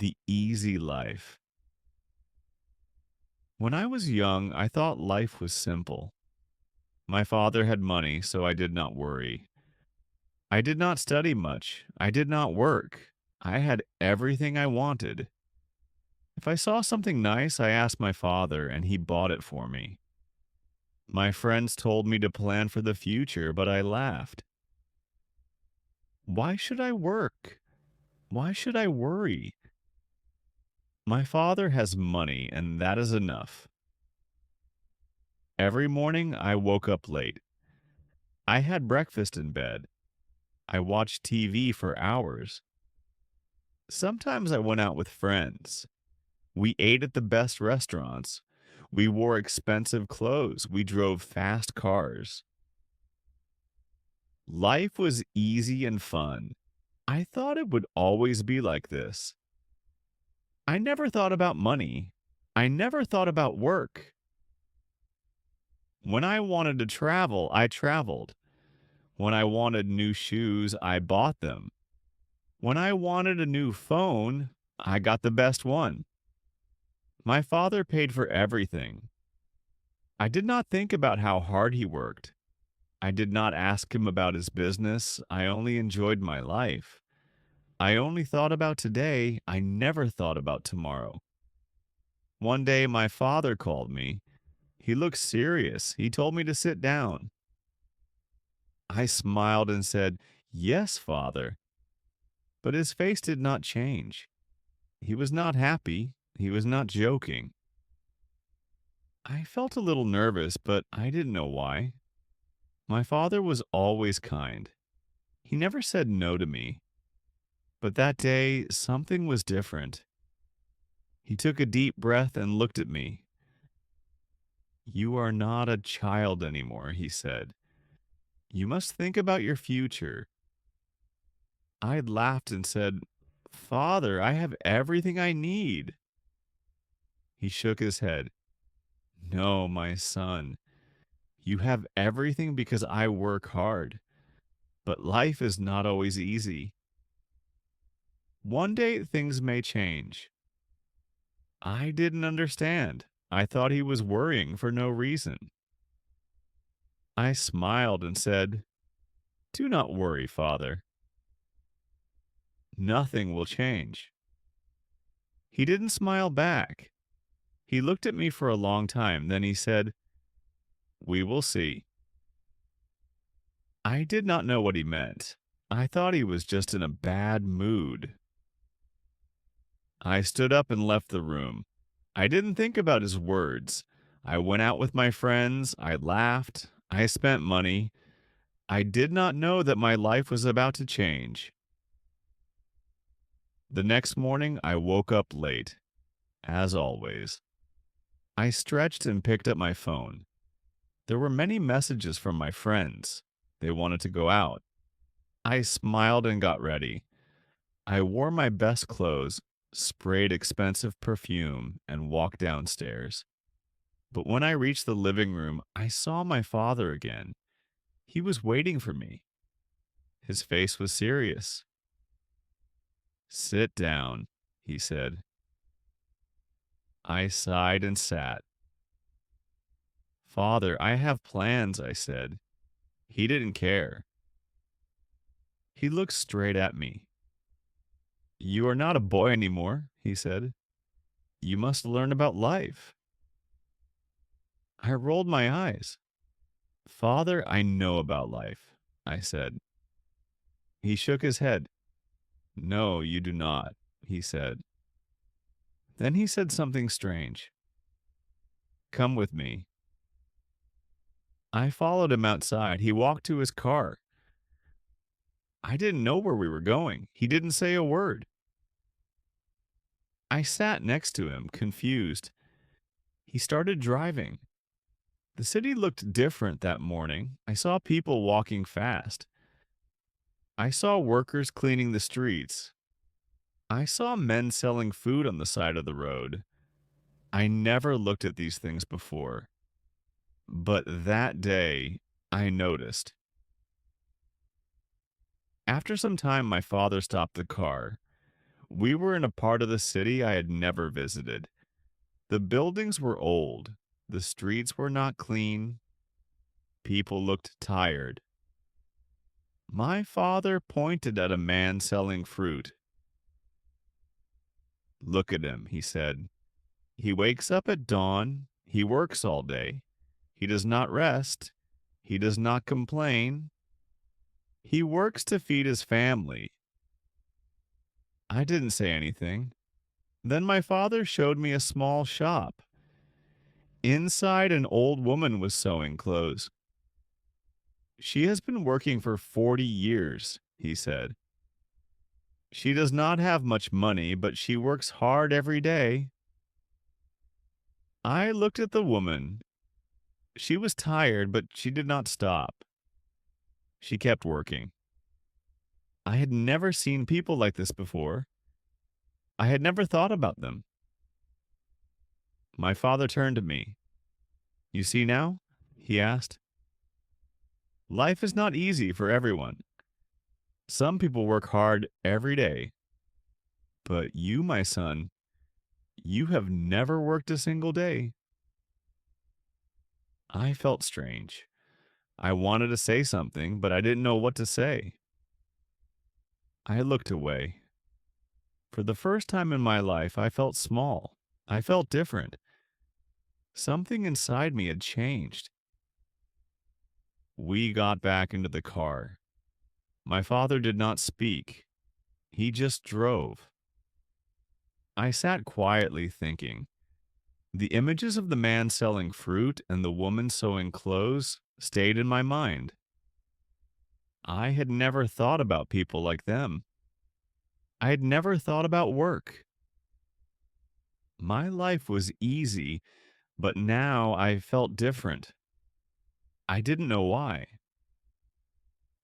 The easy life. When I was young, I thought life was simple. My father had money, so I did not worry. I did not study much. I did not work. I had everything I wanted. If I saw something nice, I asked my father, and he bought it for me. My friends told me to plan for the future, but I laughed. Why should I work? Why should I worry? My father has money, and that is enough. Every morning, I woke up late. I had breakfast in bed. I watched TV for hours. Sometimes I went out with friends. We ate at the best restaurants. We wore expensive clothes. We drove fast cars. Life was easy and fun. I thought it would always be like this. I never thought about money. I never thought about work. When I wanted to travel, I traveled. When I wanted new shoes, I bought them. When I wanted a new phone, I got the best one. My father paid for everything. I did not think about how hard he worked. I did not ask him about his business. I only enjoyed my life. I only thought about today. I never thought about tomorrow. One day, my father called me. He looked serious. He told me to sit down. I smiled and said, "Yes, father." But his face did not change. He was not happy. He was not joking. I felt a little nervous, but I didn't know why. My father was always kind. He never said no to me. But that day, something was different. He took a deep breath and looked at me. "You are not a child anymore," he said. "You must think about your future." I laughed and said, "Father, I have everything I need." He shook his head. "No, my son. You have everything because I work hard. But life is not always easy. One day things may change." I didn't understand. I thought he was worrying for no reason. I smiled and said, "Do not worry, father. Nothing will change." He didn't smile back. He looked at me for a long time. Then he said, "We will see." I did not know what he meant. I thought he was just in a bad mood. I stood up and left the room. I didn't think about his words. I went out with my friends. I laughed. I spent money. I did not know that my life was about to change. The next morning, I woke up late, as always. I stretched and picked up my phone. There were many messages from my friends. They wanted to go out. I smiled and got ready. I wore my best clothes, sprayed expensive perfume, and walked downstairs. But when I reached the living room, I saw my father again. He was waiting for me. His face was serious. "Sit down," he said. I sighed and sat. "Father, I have plans," I said. He didn't care. He looked straight at me. "You are not a boy anymore," he said. "You must learn about life." I rolled my eyes. "Father, I know about life," I said. He shook his head. "No, you do not," he said. Then he said something strange. "Come with me." I followed him outside. He walked to his car. I didn't know where we were going. He didn't say a word. I sat next to him, confused. He started driving. The city looked different that morning. I saw people walking fast. I saw workers cleaning the streets. I saw men selling food on the side of the road. I never looked at these things before. But that day, I noticed. After some time, my father stopped the car. We were in a part of the city I had never visited. The buildings were old, the streets were not clean, people looked tired. My father pointed at a man selling fruit. Look at him, he said. He wakes up at dawn, he works all day, he does not rest, he does not complain, he works to feed his family. I didn't say anything. Then my father showed me a small shop. Inside, an old woman was sewing clothes. She has been working for 40 years, he said. She does not have much money, but she works hard every day. I looked at the woman. She was tired, but she did not stop. She kept working. I had never seen people like this before. I had never thought about them. My father turned to me. You see now? He asked. Life is not easy for everyone. Some people work hard every day. But you, my son, you have never worked a single day. I felt strange. I wanted to say something, but I didn't know what to say. I looked away. For the first time in my life, I felt small. I felt different. Something inside me had changed. We got back into the car. My father did not speak. He just drove. I sat quietly thinking. The images of the man selling fruit and the woman sewing clothes stayed in my mind. I had never thought about people like them. I had never thought about work. My life was easy, but now I felt different. I didn't know why.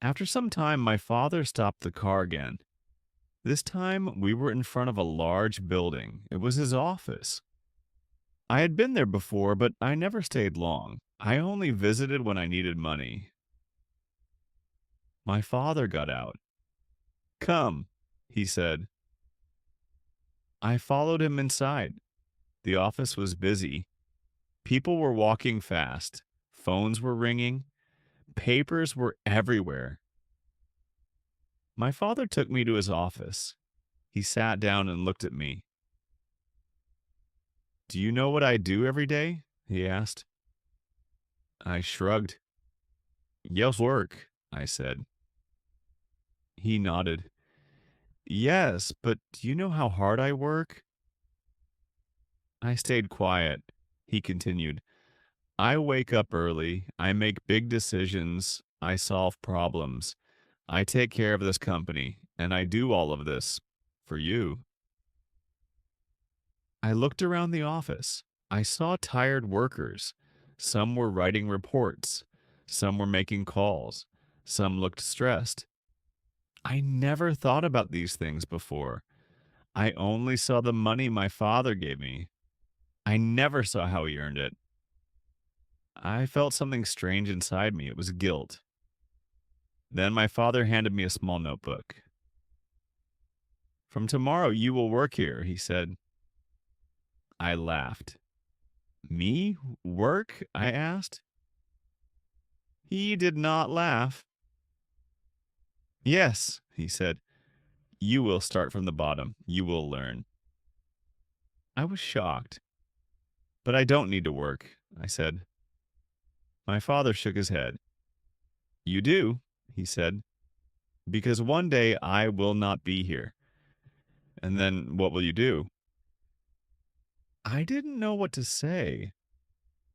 After some time, my father stopped the car again. This time, we were in front of a large building. It was his office. I had been there before, but I never stayed long. I only visited when I needed money. My father got out. Come, he said. I followed him inside. The office was busy. People were walking fast. Phones were ringing. Papers were everywhere. My father took me to his office. He sat down and looked at me. Do you know what I do every day? He asked. I shrugged. Yes, work, I said. He nodded. Yes, but do you know how hard I work? I stayed quiet. He continued. I wake up early. I make big decisions. I solve problems. I take care of this company, and I do all of this for you. I looked around the office. I saw tired workers. Some were writing reports. Some were making calls. Some looked stressed. I never thought about these things before. I only saw the money my father gave me. I never saw how he earned it. I felt something strange inside me. It was guilt. Then my father handed me a small notebook. From tomorrow you will work here, he said. I laughed. Me? Work? I asked. He did not laugh. Yes, he said. You will start from the bottom. You will learn. I was shocked. But I don't need to work, I said. My father shook his head. You do, he said, because one day I will not be here. And then what will you do? I didn't know what to say.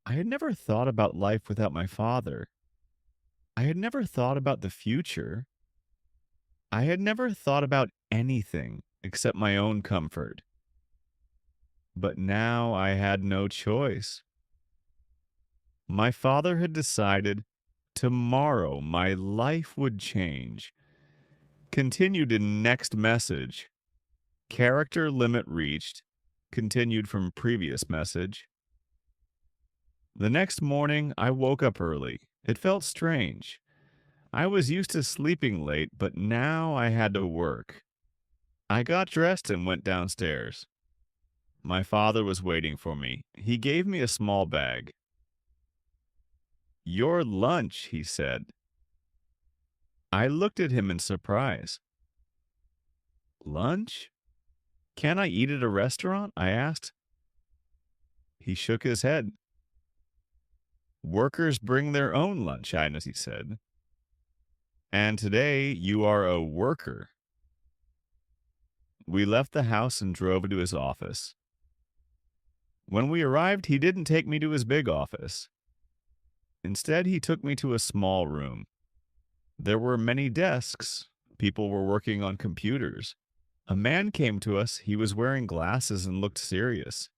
I had never thought about life without my father. I had never thought about the future. I had never thought about anything except my own comfort. But now I had no choice. My father had decided tomorrow my life would change. Continued in next message. Character limit reached. Continued from previous message. The next morning, I woke up early. It felt strange. I was used to sleeping late, but now I had to work. I got dressed and went downstairs. My father was waiting for me. He gave me a small bag. Your lunch, he said. I looked at him in surprise. Lunch? Can I eat at a restaurant? I asked. He shook his head. Workers bring their own lunch, he said. And today you are a worker. We left the house and drove to his office. When we arrived, he didn't take me to his big office. Instead, he took me to a small room. There were many desks. People were working on computers. A man came to us. He was wearing glasses and looked serious.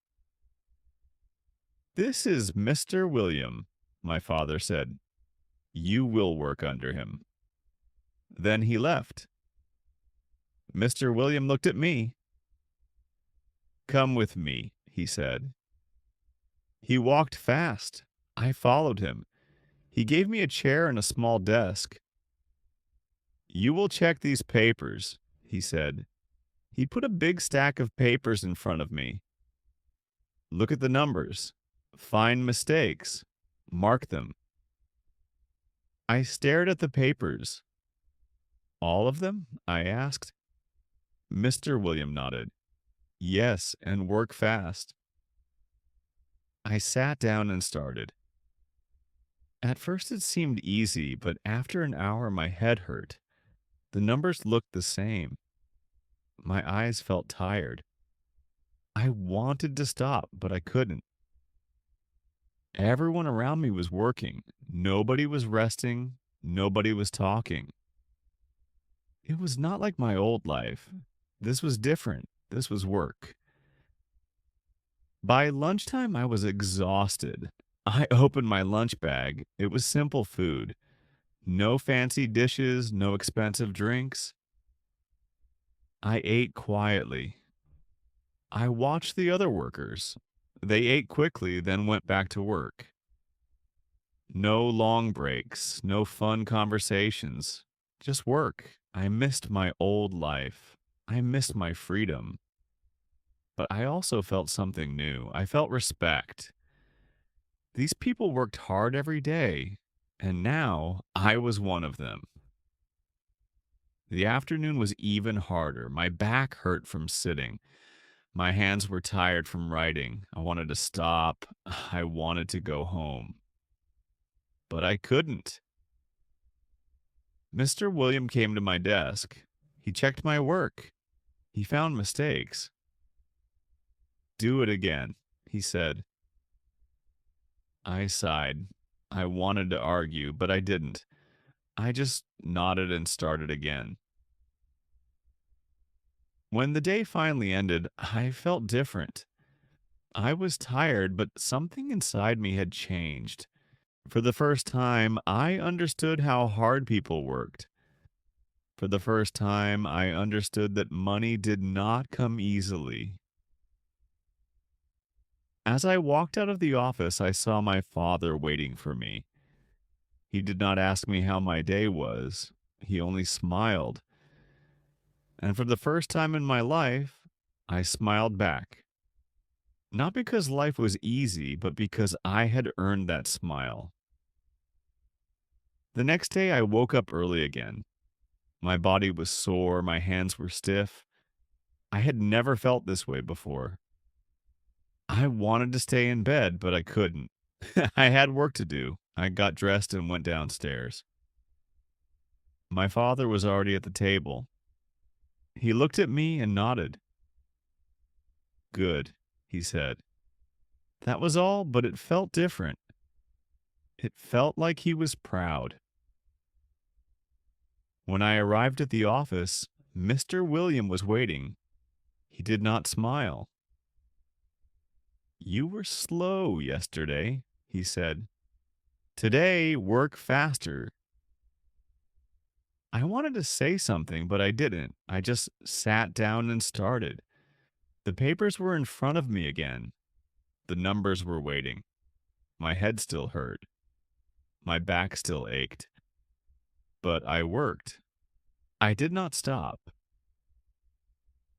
This is Mr. William, my father said. You will work under him. Then he left. Mr. William looked at me. Come with me, he said. He walked fast. I followed him. He gave me a chair and a small desk. You will check these papers, he said. He put a big stack of papers in front of me. Look at the numbers. Find mistakes. Mark them. I stared at the papers. All of them? I asked. Mr. William nodded. Yes, and work fast. I sat down and started. At first it seemed easy, but after an hour my head hurt. The numbers looked the same. My eyes felt tired. I wanted to stop, but I couldn't. Everyone around me was working. Nobody was resting. Nobody was talking. It was not like my old life. This was different. This was work. By lunchtime, I was exhausted. I opened my lunch bag. It was simple food. No fancy dishes, no expensive drinks. I ate quietly. I watched the other workers. They ate quickly, then went back to work. No long breaks, no fun conversations, just work. I missed my old life. I missed my freedom. But I also felt something new. I felt respect. These people worked hard every day, and now I was one of them. The afternoon was even harder. My back hurt from sitting. My hands were tired from writing. I wanted to stop. I wanted to go home. But I couldn't. Mr. William came to my desk. He checked my work. He found mistakes. Do it again, he said. I sighed. I wanted to argue, but I didn't. I just nodded and started again. When the day finally ended, I felt different. I was tired, but something inside me had changed. For the first time, I understood how hard people worked. For the first time, I understood that money did not come easily. As I walked out of the office, I saw my father waiting for me. He did not ask me how my day was. He only smiled. And for the first time in my life, I smiled back. Not because life was easy, but because I had earned that smile. The next day, I woke up early again. My body was sore, my hands were stiff. I had never felt this way before. I wanted to stay in bed, but I couldn't. I had work to do. I got dressed and went downstairs. My father was already at the table. He looked at me and nodded. Good, he said. That was all, but it felt different. It felt like he was proud. When I arrived at the office, Mr. William was waiting. He did not smile. You were slow yesterday, he said. Today, work faster. I wanted to say something, but I didn't. I just sat down and started. The papers were in front of me again. The numbers were waiting. My head still hurt. My back still ached. But I worked. I did not stop.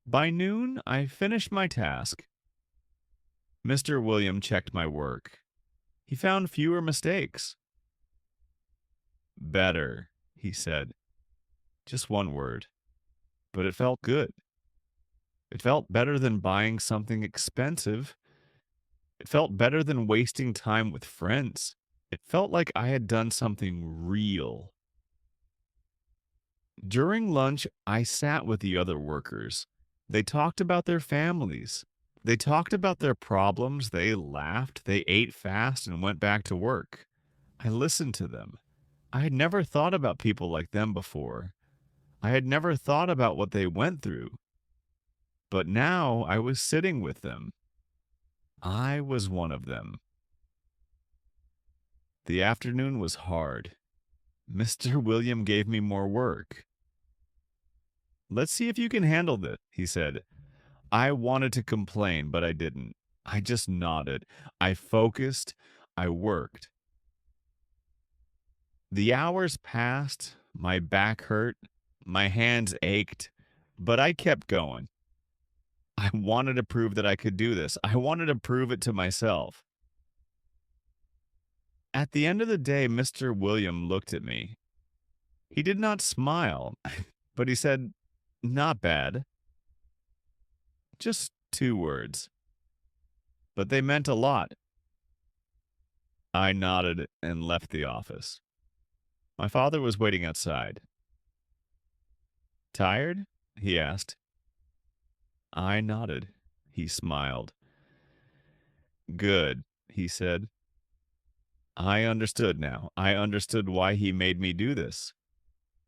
By noon, I finished my task. Mr. William checked my work. He found fewer mistakes. Better, he said. Just one word. But it felt good. It felt better than buying something expensive. It felt better than wasting time with friends. It felt like I had done something real. During lunch, I sat with the other workers. They talked about their families. They talked about their problems. They laughed. They ate fast and went back to work. I listened to them. I had never thought about people like them before. I had never thought about what they went through. But now I was sitting with them. I was one of them. The afternoon was hard. Mr. William gave me more work. Let's see if you can handle this, he said. I wanted to complain, but I didn't. I just nodded. I focused. I worked. The hours passed. My back hurt. My hands ached. But I kept going. I wanted to prove that I could do this. I wanted to prove it to myself. At the end of the day, Mr. William looked at me. He did not smile, but he said, "Not bad." Just 2 words. But they meant a lot. I nodded and left the office. My father was waiting outside. Tired? He asked. I nodded. He smiled. Good, he said. I understood now. I understood why he made me do this.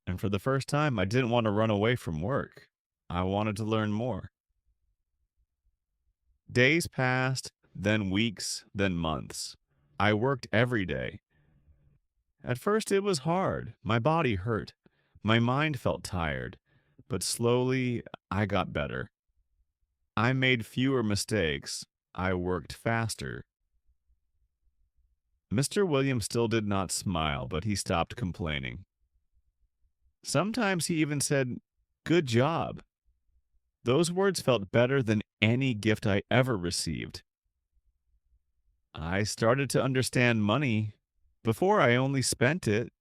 And for the first time, I didn't want to run away from work. I wanted to learn more. Days passed, then weeks, then months. I worked every day. At first, it was hard. My body hurt. My mind felt tired. But slowly, I got better. I made fewer mistakes. I worked faster. Mr. Williams still did not smile, but he stopped complaining. Sometimes he even said, "Good job." Those words felt better than any gift I ever received. I started to understand money. Before, I only spent it.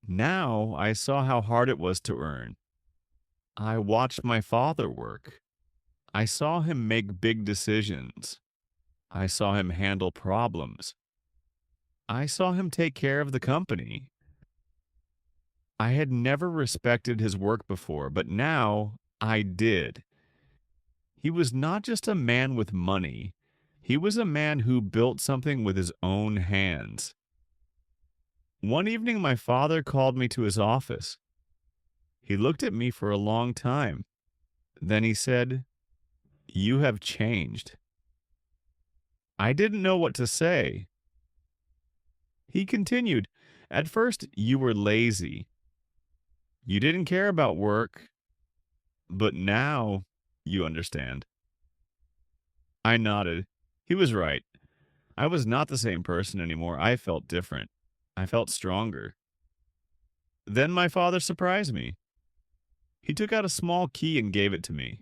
Now I saw how hard it was to earn. I watched my father work. I saw him make big decisions. I saw him handle problems. I saw him take care of the company. I had never respected his work before, but now I did. He was not just a man with money. He was a man who built something with his own hands. One evening, my father called me to his office. He looked at me for a long time. Then he said, "You have changed." I didn't know what to say. He continued, "At first, you were lazy. You didn't care about work, but now you understand." I nodded. He was right. I was not the same person anymore. I felt different. I felt stronger. Then my father surprised me. He took out a small key and gave it to me.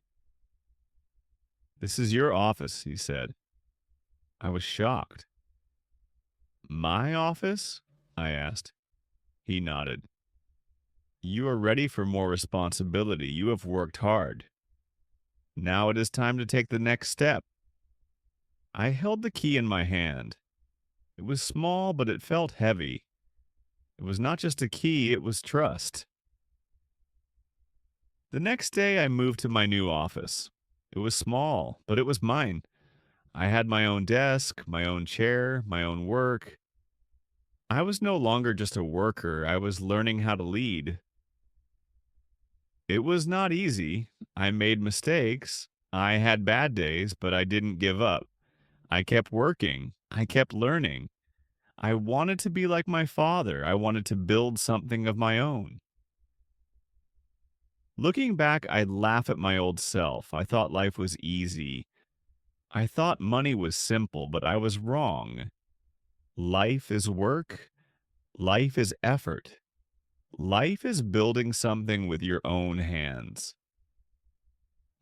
"This is your office," he said. I was shocked. "My office?" I asked. He nodded. "You are ready for more responsibility. You have worked hard. Now it is time to take the next step." I held the key in my hand. It was small, but it felt heavy. It was not just a key, it was trust. The next day, I moved to my new office. It was small, but it was mine. I had my own desk, my own chair, my own work. I was no longer just a worker, I was learning how to lead. It was not easy. I made mistakes. I had bad days, but I didn't give up. I kept working. I kept learning. I wanted to be like my father. I wanted to build something of my own. Looking back, I'd laugh at my old self. I thought life was easy. I thought money was simple, but I was wrong. Life is work. Life is effort. Life is building something with your own hands.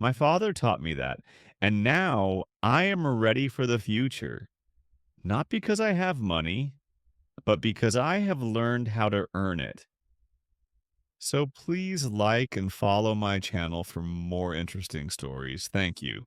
My father taught me that, and now I am ready for the future, not because I have money, but because I have learned how to earn it. So please like and follow my channel for more interesting stories. Thank you.